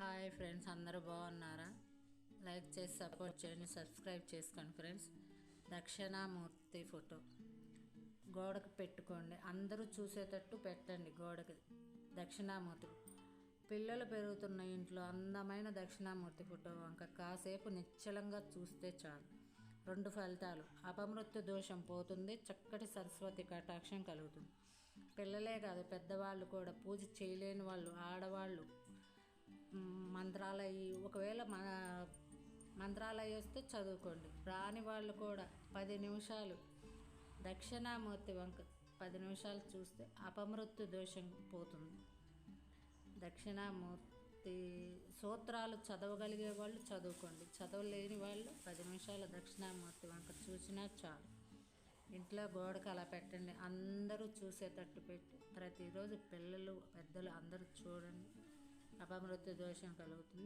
Hi friends, అందరూ బాగున్నారా? Like చేసి సపోర్ట్ చేయండి, సబ్స్క్రైబ్ చేసుకోండి ఫ్రెండ్స్. దక్షిణామూర్తి ఫోటో గోడకు పెట్టుకోండి, అందరూ చూసేటట్టు పెట్టండి గోడకి. దక్షిణామూర్తి పిల్లలు పెరుగుతున్న ఇంట్లో అందమైన దక్షిణామూర్తి ఫోటో వంక కాసేపు నిశ్చలంగా చూస్తే చాలు. 2 ఫలితాలు: అపమృత్యు దోషం పోతుంది, చక్కటి సరస్వతి కటాక్షం కలుగుతుంది. పిల్లలే కాదు, పెద్దవాళ్ళు కూడా, పూజ చేయలేని వాళ్ళు, ఆడవాళ్ళు, మంత్రాలయ్యి ఒకవేళ మంత్రాలయ్యి వస్తే చదువుకోండి. రాని వాళ్ళు కూడా 10 నిమిషాలు దక్షిణామూర్తి వంక 10 నిమిషాలు చూస్తే అపమృత్యు దోషం పోతుంది. దక్షిణామూర్తి సూత్రాలు చదవగలిగే వాళ్ళు చదువుకోండి, చదవలేని వాళ్ళు 10 నిమిషాలు దక్షిణామూర్తి వంక చూసినా చాలు. ఇంట్లో గోడకు అలా పెట్టండి, అందరూ చూసేటట్టు పెట్టి ప్రతిరోజు పిల్లలు పెద్దలు అందరూ చూడండి. అపమృత్యు దోషం కలుగుతుంది.